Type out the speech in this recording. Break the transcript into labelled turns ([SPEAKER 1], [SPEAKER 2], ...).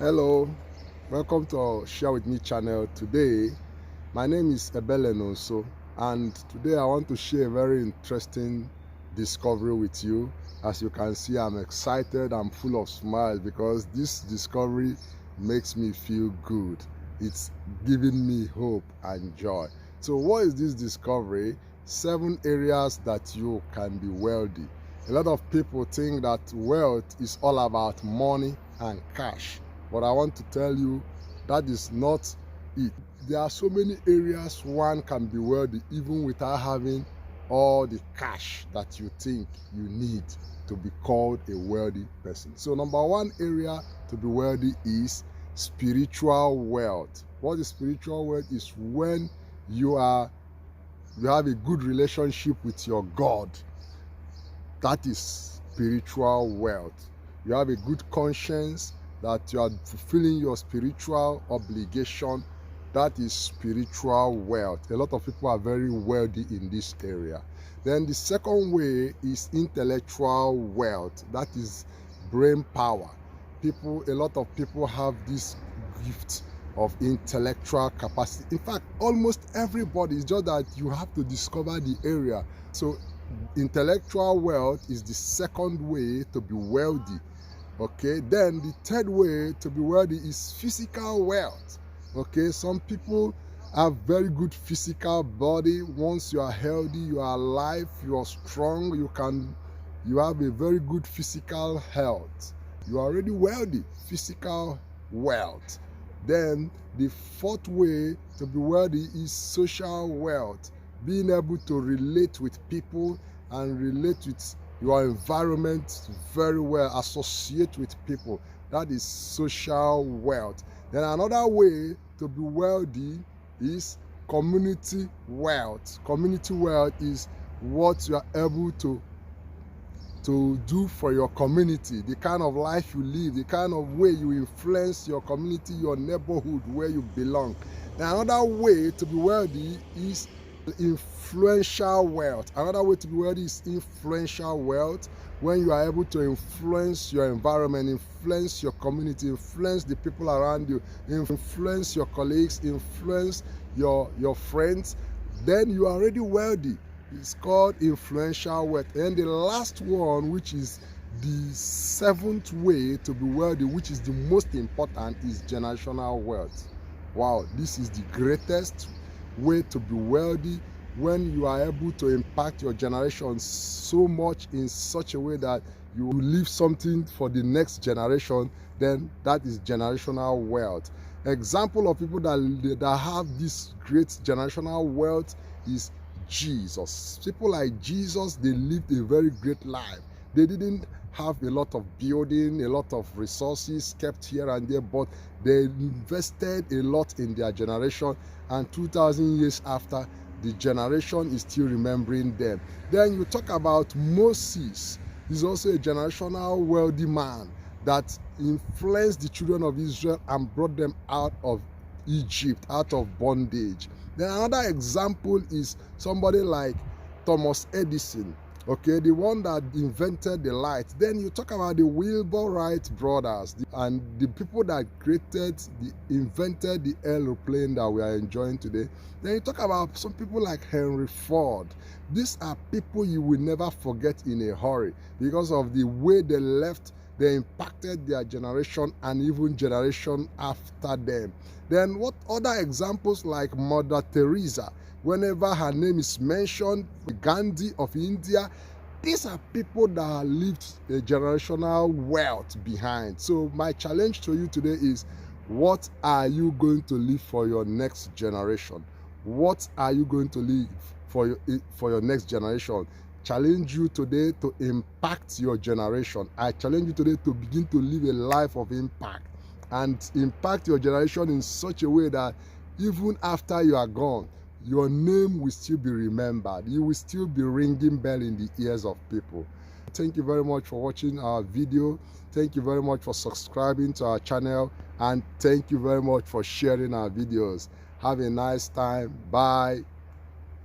[SPEAKER 1] Hello, welcome to our Share With Me channel. Today, my name is Edison, and today I want to share a very interesting discovery with you. As you can see, I'm excited, I'm full of smiles because this discovery makes me feel good. It's giving me hope and joy. So what is this discovery? 7 areas that you can be wealthy. A lot of people think that wealth is all about money and cash. But I want to tell you that is not it. There are so many areas one can be wealthy even without having all the cash that you think you need to be called a wealthy person. So number 1 area to be wealthy is spiritual wealth. What is spiritual wealth? Is when you have a good relationship with your God. That is spiritual wealth. You have a good conscience, that you are fulfilling your spiritual obligation. That is spiritual wealth. A lot of people are very wealthy in this area. Then the second way is intellectual wealth. That is brain power. A lot of people have this gift of intellectual capacity. In fact, almost everybody. Is just that you have to discover the area. So intellectual wealth is the second way to be wealthy. Okay, then the third way to be wealthy is physical wealth. Okay, some people have very good physical body. Once you are healthy, you are alive, you are strong, you have a very good physical health. You are already wealthy. Physical wealth. Then the fourth way to be wealthy is social wealth. Being able to relate with people and relate with your environment very well, associate with people. That is social wealth. Then another way to be wealthy is community wealth. Community wealth is what you are able to do for your community, the kind of life you live, the kind of way you influence your community, your neighborhood where you belong. Then another way to be wealthy is influential wealth. Another way to be wealthy is influential wealth, when you are able to influence your environment, influence your community, influence the people around you, influence your colleagues, influence your friends. Then you are already wealthy. It's called influential wealth. And the last one, which is the 7th way to be wealthy, which is the most important, is generational wealth. Wow, this is the greatest way to be wealthy, when you are able to impact your generation so much in such a way that you leave something for the next generation. Then that is generational wealth. Example of people that have this great generational wealth is Jesus. People like Jesus, they lived a very great life. They didn't have a lot of building, a lot of resources kept here and there, but they invested a lot in their generation, and 2,000 years after, the generation is still remembering them. Then you talk about Moses. He's also a generational wealthy man that influenced the children of Israel and brought them out of Egypt, out of bondage. Then another example is somebody like Thomas Edison. Okay, the one that invented the light. Then you talk about the Wilbur Wright brothers and the people that invented the aeroplane that we are enjoying today. Then you talk about some people like Henry Ford. These are people you will never forget in a hurry because of the way they left. They impacted their generation and even generation after them. Then what other examples like Mother Teresa? Whenever her name is mentioned, Gandhi of India, these are people that have lived a generational wealth behind. So my challenge to you today is, what are you going to leave for your next generation? What are you going to leave for your next generation? Challenge you today to impact your generation. I challenge you today to begin to live a life of impact and impact your generation in such a way that even after you are gone, your name will still be remembered. You will still be ringing bell in the ears of people. Thank you very much for watching our video. Thank you very much for subscribing to our channel, and thank you very much for sharing our videos. Have a nice time. Bye.